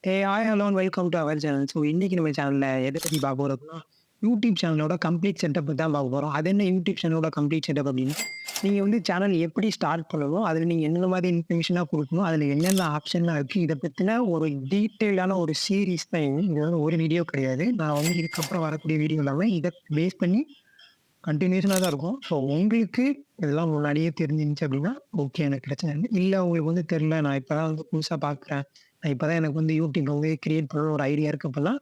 Hi hello and welcome to our channel. So இன்னைக்கு நம்ம சேனல்ல எத பத்தி பார்க்க போறோம் அப்படின்னா, யூடியூப் சேனலோட கம்ப்ளீட் செட்டப் தான் பார்க்க போறோம். அது என்ன யூடியூப் சேனலோட கம்ப்ளீட் செட்டப் அப்படின்னா, நீங்க வந்து சேனல் எப்படி ஸ்டார்ட் பண்ணணும், அதில நீங்க என்னென்ன மாதிரி இன்ஃபர்மேஷன்லாம் குடுக்கணும், அதில என்னென்ன ஆப்ஷன்லாம் இருக்கு, இத பத்தின ஒரு டீட்டெயிலான ஒரு சீரிஸ் தான் இது. இது வந்து ஒரு வீடியோ கிடையாது. நான் வந்து இதுக்கப்புறம் வரக்கூடிய வீடியோ எல்லாமே இத பேஸ் பண்ணி கன்டினியூஷனா தான் இருக்கும். ஸோ உங்களுக்கு இதெல்லாம் முன்னாடியே தெரிஞ்சிருந்துச்சு அப்படின்னா, ஓகே எனக்கு பிரச்சனை இல்ல. இல்ல உங்களுக்கு வந்து தெரியல, நான் இப்ப தான் வந்து புதுசா பார்க்குறேன். நான் இப்ப தான் எனக்கு வந்து யூடியூப் வந்து கிரியேட் பண்ணணும்னு ஒரு ஐடியா இருக்கு அப்பலாம்,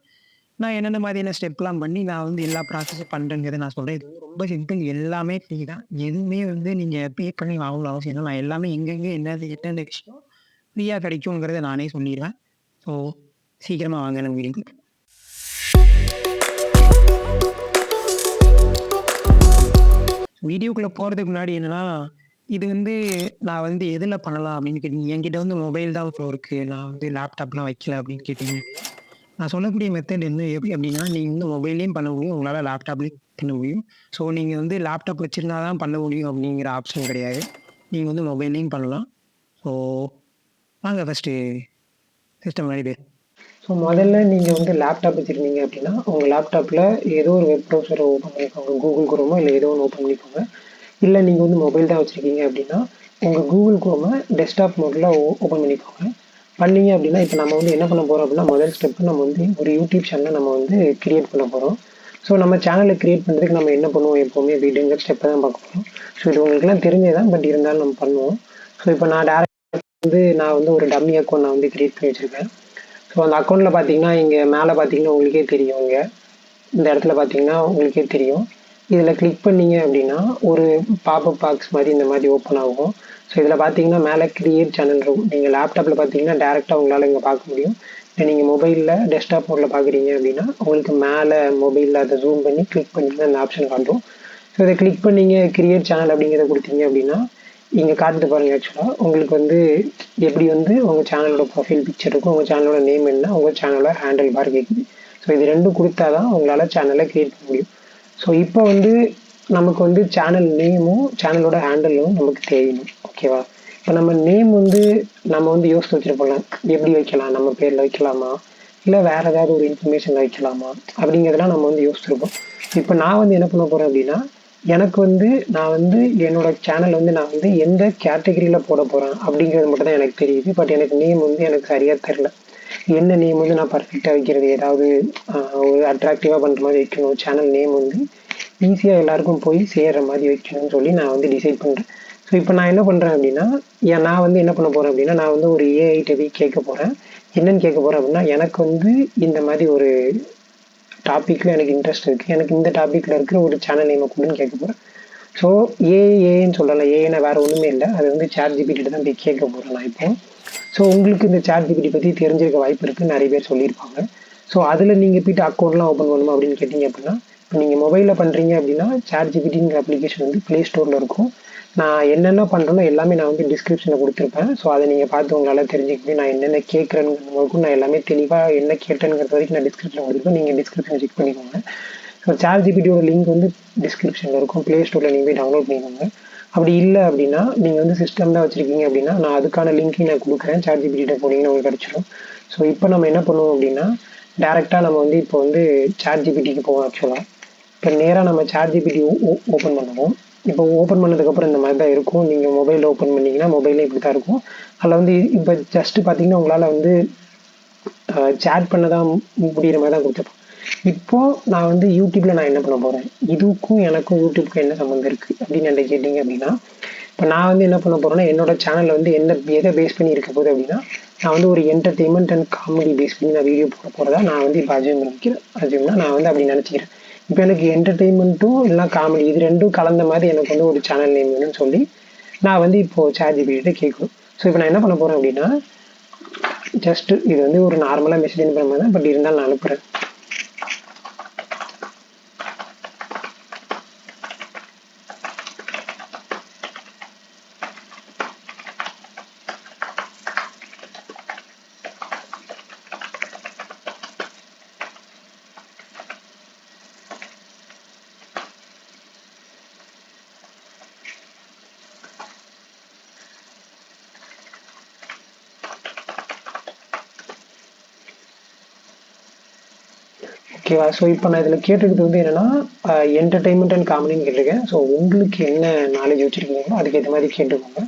நான் என்னென்ன மாதிரியான ஸ்டெப்லாம் பண்ணி நான் வந்து எல்லா ப்ராசஸும் பண்றேங்கிறத நான் சொல்றேன். இது வந்து ரொம்ப சிம்பிள். எல்லாமே ஃப்ரீ தான். எதுவுமே வந்து நீங்க பே பண்ணி வாங்கணும்னு அவசியம் இல்ல. நான் எல்லாமே எங்கெங்க என்னது என்னென்ன விஷயம் ஃப்ரீயா கிடைக்குங்கிறத நானே சொல்லிருவேன். ஸோ சீக்கிரமா வாங்க நம்ம வீடியோக்கு. வீடியோக்குள்ள போறதுக்கு முன்னாடி என்னன்னா, இது வந்து நான் வந்து எதுல பண்ணலாம் அப்படின்னு கேட்டீங்க. என்கிட்ட வந்து மொபைல் தான் ப்ரோ இருக்கு. நான் வந்து லேப்டாப்லாம் வைக்கல அப்படின்னு கேட்டீங்க அப்படின்னா, நான் சொல்லக்கூடிய மெத்தட் வந்து எப்படி அப்படின்னா, நீங்க வந்து மொபைல்லயும் பண்ண முடியும். உங்களால லேப்டாப்லயும் பண்ண முடியும். ஸோ நீங்க வந்து லேப்டாப் வச்சிருந்தா தான் பண்ண முடியும் அப்படிங்கிற ஆப்ஷன் கிடையாது. நீங்க வந்து மொபைல்லயும் பண்ணலாம். ஸோ வாங்க ஃபர்ஸ்ட்டு சிஸ்டம் முன்னாடி ஸோ முதல்ல நீங்க வந்து லேப்டாப் வச்சிருந்தீங்க அப்படின்னா, உங்க லேப்டாப்ல ஏதோ ஒரு வெப் ப்ரௌசர ஓப்பன் பண்ணிக்கோங்க. கூகுள் குரோமோ இல்ல ஏதோ ஒண்ணு ஓப்பன் பண்ணிக்கோங்க. இல்ல நீங்க வந்து மொபைல் தான் வச்சிருக்கீங்க அப்படின்னா, உங்க கூகுள் குரோம டெஸ்க்டாப் மோட்ல ஓப்பன் பண்ணிக்கோங்க. பண்ணீங்க அப்படின்னா, இப்ப நம்ம வந்து என்ன பண்ண போறோம் அப்படின்னா, முதல் ஸ்டெப் நம்ம வந்து ஒரு யூடியூப் சேனல நம்ம வந்து கிரியேட் பண்ண போறோம். ஸோ நம்ம சேனல கிரியேட் பண்றதுக்கு நம்ம என்ன பண்ணுவோம் எப்பவுமே அப்படிங்கிற ஸ்டெப்ப தான் பார்க்க போறோம். ஸோ இது உங்களுக்கெல்லாம் தெரிஞ்சது தான். பட் இருந்தாலும் நம்ம பண்ணுவோம். ஸோ இப்ப நான் வந்து ஒரு டம்மி அக்கவுண்ட் நான் வந்து கிரியேட் பண்ணி வச்சிருக்கேன். ஸோ அந்த அக்கவுண்ட்ல பார்த்தீங்கன்னா, இங்க மேல பார்த்தீங்கன்னா உங்களுக்கே தெரியும் இங்க. இந்த இடத்துல பார்த்தீங்கன்னா உங்களுக்கே தெரியும். இதில கிளிக் பண்ணீங்க அப்படின்னா, ஒரு பாப்பப் பாக்ஸ் மாரி இந்த மாரி ஓப்பன் ஆகும். ஸோ இதில பார்த்தீங்கன்னா, மேல கிரியேட் சேனல் இருக்கும். நீங்க லேப்டாப்ல பார்த்தீங்கன்னா, டைரக்ட்டா உங்களால இங்க பார்க்க முடியும். இல்ல நீங்க மொபைல்ல டெஸ்க்டாப் மோட்ல பார்க்குறீங்க அப்படின்னா, உங்களுக்கு மேல மொபைல்ல அத ஜூம் பண்ணி கிளிக் பண்ணீங்கன்னா அந்த ஆப்ஷன் காட்டும். ஸோ இத கிளிக் பண்ணீங்க கிரியேட் சேனல் அப்படிங்கிறத குடுத்தீங்க அப்படின்னா, இங்க காட்டுது பாருங்க ஆக்சுவலா. உங்களுக்கு வந்து எப்படி வந்து உங்க சேனலோட ப்ரொஃபைல் பிக்சர் இருக்கும், உங்க சேனலோட நேம் என்ன, உங்க சேனலோட ஹேண்டில் பார் கேட்குது. ஸோ இது 2ம் குடுத்தா தான் உங்களால சேனல கிரியேட் பண்ண முடியும். ஸோ இப்போ வந்து நமக்கு வந்து சேனல் நேமும், சேனலோட ஹேண்டிலும் நமக்கு தெரியணும். ஓகேவா? இப்ப நம்ம நேம் வந்து நம்ம வந்து யோசிச்சு வச்சிருப்போம்ல. எப்படி வைக்கலாம்? நம்ம பேர்ல வைக்கலாமா? இல்ல வேற ஏதாவது ஒரு இன்ஃபர்மேஷன்ல வைக்கலாமா? அப்படிங்கிறதெல்லாம் நம்ம வந்து யோசிச்சிருப்போம். இப்ப நான் வந்து என்ன பண்ண போறேன் அப்படின்னா, எனக்கு வந்து நான் வந்து என்னோட சேனல் வந்து நான் வந்து எந்த கேட்டகரியில போடப் போறேன் அப்படிங்கிறது மட்டும் தான் எனக்கு தெரியுது. பட் எனக்கு நேம் வந்து எனக்கு சரியா தெரியல. என்ன நேம் வந்து நான் பெர்ஃபெக்ட்டா வைக்கிறது? ஏதாவது ஒரு அட்ராக்டிவா பண்ற மாரி வைக்கணும். சேனல் நேம் வந்து ஈஸியா எல்லாருக்கும் போய் சேர்ற மாரி வைக்கணும்னு சொல்லி நான் வந்து டிசைட் பண்றேன். ஸோ இப்ப நான் என்ன பண்றேன் அப்படின்னா, நான் வந்து என்ன பண்ண போறேன் அப்படின்னா, நான் வந்து ஒரு ஏஐ கிட்ட போய் கேட்கப் போறேன். என்னன்னு கேட்கப் போறேன் அப்படின்னா, எனக்கு வந்து இந்த மாரி ஒரு டாபிக்ல எனக்கு இன்ட்ரெஸ்ட் இருக்கு. எனக்கு இந்த டாபிக்ல இருக்கிற ஒரு சேனல் நேம குடுன்னு கேட்கப் போறேன். ஸோ ஏஐன்னு சொல்லலாம். ஏஐன்னா வேற ஒண்ணுமே இல்ல. அது வந்து ChatGPT கிட்ட தான் போய் கேட்கப் போறேன் நான் இப்போ. ஸோ உங்களுக்கு இந்த ChatGPT பத்தி தெரிஞ்சிருக்க வாய்ப்பு இருக்கு. நெறைய பேர் சொல்லியிருப்பாங்க. ஸோ அதுல நீங்க போயிட்டு அக்கவுண்ட்லாம் ஓப்பன் பண்ணணுமா அப்படின்னு கேட்டீங்க அப்படின்னா, இப்ப நீங்க மொபைல்ல பண்றீங்க அப்படின்னா, ChatGPTங்கிற அப்ளிகேஷன் வந்து Play Storeல இருக்கும். நான் என்னென்ன பண்றேனோ எல்லாமே நான் வந்து டிஸ்கிரிப்ஷன்ல குடுத்திருப்பேன். ஸோ அத நீங்க பார்த்து உங்களால தெரிஞ்சுக்க முடியும். நான் என்னென்ன கேட்கிறேன்ங்கிறது வரைக்கும் நான் எல்லாமே தெளிவா என்ன கேட்டேன்ங்கிறது வரைக்கும் நான் டிஸ்கிரிப்ஷன்ல குடுத்திருப்பேன். நீங்க டிஸ்கிரிப்ஷன் செக் பண்ணிக்கோங்க. ஸோ ChatGPTயோட லிங்க் வந்து டிஸ்கிரிப்ஷன்ல இருக்கும். Play Storeல நீங்க போய் டவுன்லோட் பண்ணிக்கோங்க. அப்படி இல்ல அப்படின்னா, நீங்க வந்து சிஸ்டம் தான் வச்சிருக்கீங்க அப்படின்னா, நான் அதுக்கான லிங்க்கையும் நான் குடுக்குறேன். ChatGPT கிட்ட போனீங்கன்னா உங்களுக்கு கிடைச்சிரும். ஸோ இப்ப நம்ம என்ன பண்ணுவோம் அப்படின்னா, டைரக்ட்டா நம்ம வந்து இப்போ வந்து ChatGPTக்கு போவோம் ஆக்சுவலா. இப்ப நேரா நம்ம ChatGPT ஓப்பன் பண்ணுவோம். இப்போ ஓப்பன் பண்ணதுக்கப்புறம் இந்த மாரி தான் இருக்கும். நீங்க மொபைல்ல ஓப்பன் பண்ணீங்கன்னா, மொபைல்ல இப்படி தான் இருக்கும். அதுல வந்து இப்ப ஜஸ்ட் பார்த்தீங்கன்னா, உங்களால வந்து சேட் பண்ண தான் முடியிற மாரி தான் குடுத்திருப்பான். இப்போ நான் வந்து YouTubeல நான் என்ன பண்ண போறேன்? இதுக்கும் எனக்கும் YouTubeக்கும் என்ன சம்மந்தம் இருக்கு? அப்படின்னு என்ட்ட கேட்டீங்க அப்படின்னா, இப்ப நான் வந்து என்ன பண்ண போறேன்னா, என்னோட சேனல்ல வந்து எத பேஸ் பண்ணி இருக்க போகுது அப்படின்னா, நான் வந்து ஒரு என்டர்டெயின்மென்ட் அண்ட் காமெடி பேஸ் பண்ணி நான் வீடியோ போடப் போறதா நான் வந்து இப்ப அஸ்யூம் பண்ணிக்கிறேன். அஸ்யூம்னா நான் வந்து அப்படி நெனச்சுக்கிறேன். இப்ப எனக்கு என்டர்டெயின்மென்ட்டும் இல்லன்னா காமெடி இது 2ம் கலந்த மாரி எனக்கு வந்து ஒரு சேனல் நேம் வேணும்னு சொல்லி, நான் வந்து இப்போ ChatGPT கிட்ட கேட்கணும். ஸோ இப்ப நான் என்ன பண்ண போறேன் அப்படின்னா, ஜஸ்ட் இது வந்து ஒரு நார்மலா மெசேஜ் அனுப்புற மாரி தான். பட் இருந்தாலும் நான் அனுப்புறேன். ஓகேவா? ஸோ இப்போ நான் இதில் கேட்டிருக்கிறது வந்து என்னன்னா, என்டர்டெயின்மெண்ட் அண்ட் காமெடின்னு கேட்டிருக்கேன். ஸோ உங்களுக்கு என்ன நாலேஜ் வச்சிருக்கீங்களோ அதுக்கேத்த மாரி கேட்டுக்கோங்க.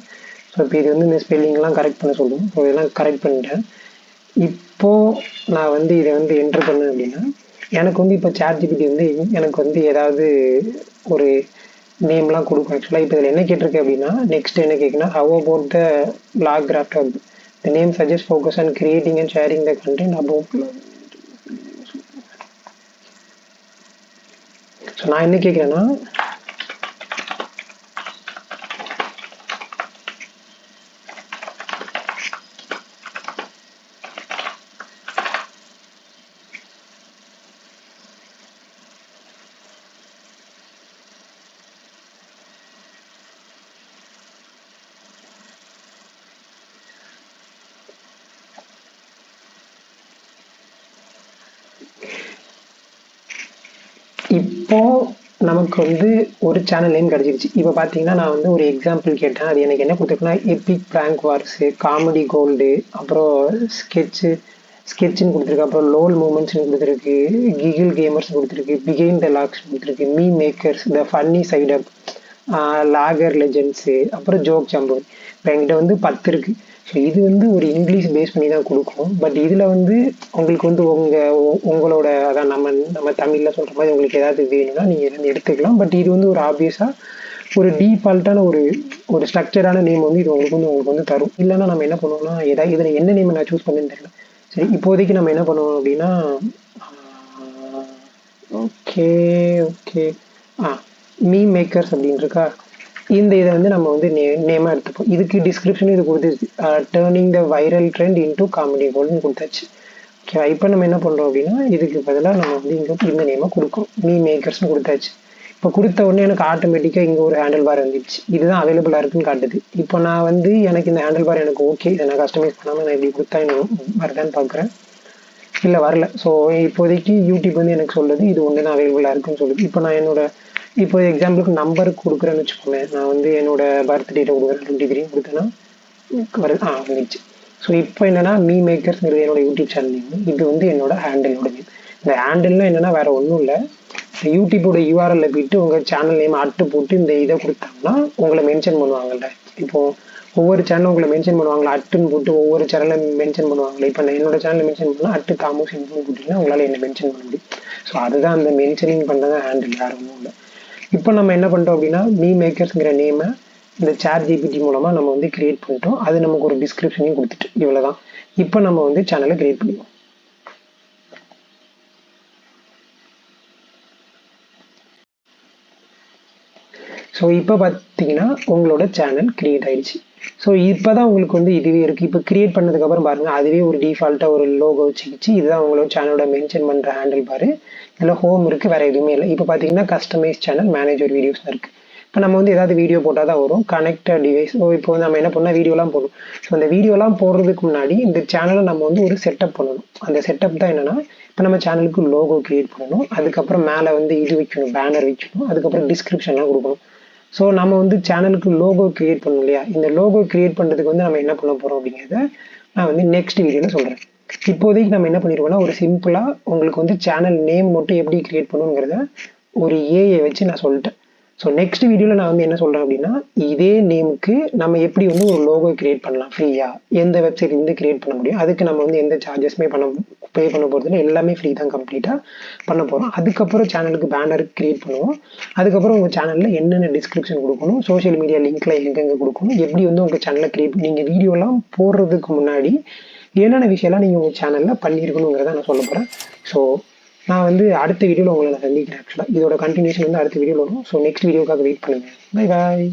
ஸோ இப்போ இது வந்து இந்த ஸ்பெல்லிங்லாம் கரெக்ட் பண்ண சொல்லும். ஸோ இதெல்லாம் கரெக்ட் பண்ணிட்டேன். இப்போ நான் வந்து இத வந்து என்டர் பண்ணேன் அப்படின்னா, எனக்கு வந்து இப்போ ChatGPT வந்து எனக்கு வந்து ஏதாவது ஒரு நேம்லாம் குடுக்கும். ஆக்சுவலா இப்போ இதில என்ன கேட்டிருக்கு அப்படின்னா, நெக்ஸ்ட் என்ன கேட்குன்னா, how about the laugh craft hub? The name suggest focus on creating and sharing the content about. So நான் என்ன கேட்கிறேன்னா, இப்போ நமக்கு வந்து ஒரு சேனல் நேம் கிடைச்சிருச்சு. இப்போ பார்த்தீங்கன்னா, நான் வந்து ஒரு எக்ஸாம்பிள் கேட்டேன். அது எனக்கு என்ன குடுத்துருக்குன்னா, epic prank wars, comedy gold, அப்புறம் ஸ்கெட்ச்ன்னு குடுத்துருக்கு. அப்புறம் லோல் மூமெண்ட்ஸ்ன்னு குடுத்துருக்கு. கிகில் கேமர்ஸ் குடுத்துருக்கு. பிகைண்ட் த லாக்ஸ் குடுத்துருக்கு. Meme makers, the funny side up, லாகர் லெஜெண்ட்ஸு, அப்புறம் ஜோக் ஜம்போ. இப்போ என்கிட்ட வந்து 10 இருக்கு. ஸோ இது வந்து ஒரு இங்கிலீஷ் பேஸ் பண்ணி தான் குடுக்கும். பட் இதில வந்து உங்களுக்கு வந்து உங்களோட அதான் நம்ம தமிழ்ல சொல்ற மாரி உங்களுக்கு ஏதாவது வேணும்னா, நீங்க இதுலருந்து எடுத்துக்கலாம். பட் இது வந்து ஒரு ஆப்வியஸா ஒரு டீஃபால்ட்டான ஒரு ஒரு ஸ்ட்ரக்சர்டான நேம் வந்து இது உங்களுக்கு வந்து தரும். இல்லன்னா நம்ம என்ன பண்ணுவோம்னா, இதில என்ன நேம் நான் சூஸ் பண்ணேன்னு தெரியல. சரி இப்போதைக்கு நம்ம என்ன பண்ணுவோம் அப்படின்னா, ஆ ஓகே, ஓகே. ஆ மீம் மேக்கர்ஸ் அப்படின்னு இருக்கா? இந்த இத வந்து நம்ம வந்து நேமா எடுத்துப்போம். இதுக்கு டிஸ்கிரிப்ஷன் இது குடுத்துருச்சு. Turning the viral trend into comedy கோல்டுன்னு குடுத்தாச்சு. ஓகேவா? இப்ப நம்ம என்ன பண்றோம் அப்படின்னா, இதுக்கு பதிலா நம்ம வந்து இங்க இந்த நேம குடுக்குறோம். மீம் மேக்கர்ஸ்ன்னு குடுத்தாச்சு. இப்ப குடுத்த உடனே எனக்கு ஆட்டோமேட்டிக்கா இங்க ஒரு ஹேண்டில் பார் வந்துருச்சு. இதுதான் அவைலபிளா இருக்குன்னு காட்டுது. இப்போ நான் வந்து எனக்கு இந்த ஹேண்டில் பார் எனக்கு ஓகே. இத நான் கஸ்டமைஸ் பண்ணாம நான் இப்படி குடுத்தா எனக்கு வருதான்னு பார்க்குறேன். இல்ல வரல. ஸோ இப்போதைக்கு யூடியூப் வந்து எனக்கு சொல்லுது, இது ஒண்ணு தான் அவைலபிளா இருக்குன்னு சொல்லுது. இப்போ நான் இப்போ எக்ஸாம்பிளுக்கு நம்பர் குடுக்குறேன்னு வச்சுக்கோங்களேன். நான் வந்து என்னோட பர்த் டேட்ட குடுக்குறேன் 23 குடுத்தேன்னா, வருது. வந்துருச்சு. ஸோ இப்போ என்னன்னா, மீ மேக்கர்ஸ்ங்கிறது என்னோட யூடியூப் சேனல் நேம். இது வந்து என்னோட ஹேண்டிலோட நேம். இந்த ஹேண்டில்னா என்னன்னா வேற ஒண்ணும் இல்ல. யூடியூபோட யூஆர்எல்ல போயிட்டு உங்க சேனல் நேம் போட்டு இந்த இத குடுத்தாங்கன்னா, உங்கள மென்ஷன் பண்ணுவாங்கல்ல. இப்போ ஒவ்வொரு சேனலும் உங்கள மென்ஷன் பண்ணுவாங்கல்ல. @ன்னு போட்டு ஒவ்வொரு சேனல மென்ஷன் பண்ணுவாங்கல்ல. இப்போ நான் என்னோட சேனல மென்ஷன் பண்ணா @காமோஸ் இன்ஃபோன்னு போட்டீங்கன்னா, உங்களால என்ன மென்ஷன் பண்ண முடியும். ஸோ அதுதான் அந்த மென்ஷனிங் பண்றது ஹேண்டில், வேற ஒண்ணும் இல்ல. இப்போ நம்ம என்ன பண்ணிட்டோம் அப்படின்னா, மீ மேக்கர்ஸ்ங்கிற நேம இந்த ChatGPT மூலமா நம்ம வந்து கிரியேட் பண்ணிட்டோம். அது நமக்கு ஒரு டிஸ்கிரிப்ஷனையும் குடுத்துட்டு. இவ்வளவுதான். இப்போ நம்ம வந்து சேனல கிரியேட் பண்ணிடுவோம். ஸோ இப்போ பார்த்தீங்கன்னா, உங்களோட சேனல் கிரியேட் ஆயிடுச்சு. ஸோ இப்பதான் உங்களுக்கு வந்து இதுவே இருக்கு. இப்போ கிரியேட் பண்ணதுக்கு அப்புறம் பாருங்க, அதுவே ஒரு டிஃபால்ட்டா ஒரு லோகோ வச்சுக்கிச்சு. இதுதான் உங்களோட சேனலோட மென்ஷன் பண்ற ஹேண்டில் பாரு. இதுல ஹோம் இருக்கு, வேற எதுவுமே இல்ல. இப்போ பார்த்தீங்கன்னா, கஸ்டமைஸ் சேனல் மேனேஜர் வீடியோஸ் இருக்கு. இப்போ நம்ம வந்து ஏதாவது வீடியோ போட்டா தான் வரும். Connected device. இப்போ வந்து நம்ம என்ன பண்ணோம், வீடியோலாம் போடணும். ஸோ அந்த வீடியோலாம் போடுறதுக்கு முன்னாடி இந்த சேனலை நம்ம வந்து ஒரு செட்டப் பண்ணணும். அந்த செட்டப் தான் என்னன்னா, இப்போ நம்ம சேனலுக்கு லோகோ கிரியேட் பண்ணணும். அதுக்கப்புறம் மேலே வந்து இது வைக்கணும், பேனர் வைக்கணும். அதுக்கப்புறம் டிஸ்கிரிப்ஷன்லாம் கொடுக்கணும். ஸோ நம்ம வந்து சேனலுக்கு லோகோ கிரியேட் பண்ணணும் இல்லையா? இந்த லோகோ கிரியேட் பண்ணுறதுக்கு வந்து நம்ம என்ன பண்ண போகிறோம் அப்படிங்கிறத நான் வந்து நெக்ஸ்ட் வீடியோவில் சொல்கிறேன். இப்போதைக்கு நம்ம என்ன பண்ணிருக்கோம்னா, ஒரு சிம்பிளாக உங்களுக்கு வந்து சேனல் நேம் மட்டும் எப்படி கிரியேட் பண்ணணுங்கிறத ஒரு ஏஐ வச்சு நான் சொல்லிட்டேன். ஸோ நெக்ஸ்ட் வீடியோவில் நான் வந்து என்ன சொல்கிறேன் அப்படின்னா, இதே நேமுக்கு நம்ம எப்படி வந்து ஒரு லோகோ கிரியேட் பண்ணலாம் ஃப்ரீயா, எந்த வெப்சைட்லேருந்து கிரியேட் பண்ண முடியும். அதுக்கு நம்ம வந்து எந்த சார்ஜஸ்மே பே பண்ண போகிறதில்ல, எல்லாமே ஃப்ரீ தான், கம்ப்ளீட்டாக பண்ண போகிறோம். அதுக்கப்புறம் சேனலுக்கு பேனர் கிரியேட் பண்ணுவோம். அதுக்கப்புறம் உங்கள் சேனலில் என்னென்ன டிஸ்கிரிப்ஷன் கொடுக்கணும், சோஷியல் மீடியா லிங்க்ல எங்கெங்கே கொடுக்கணும், எப்படி வந்து உங்கள் சேனலை கிரியேட் நீங்கள் வீடியோலாம் போடுறதுக்கு முன்னாடி என்னென்ன விஷயம்லாம் நீங்கள் உங்கள் சேனலில் பண்ணியிருக்கணுங்கிறத நான் சொல்ல போகிறேன். ஸோ நான் வந்து அடுத்த வீடியோவில் உங்களை நான் சந்திக்கிறேன். ஆக்சுவலாக இதோட கண்டினியூஷன் வந்து அடுத்த வீடியோவில் வரும். ஸோ நெக்ஸ்ட் வீடியோக்காக வெயிட் பண்ணுங்கள். Bye bye.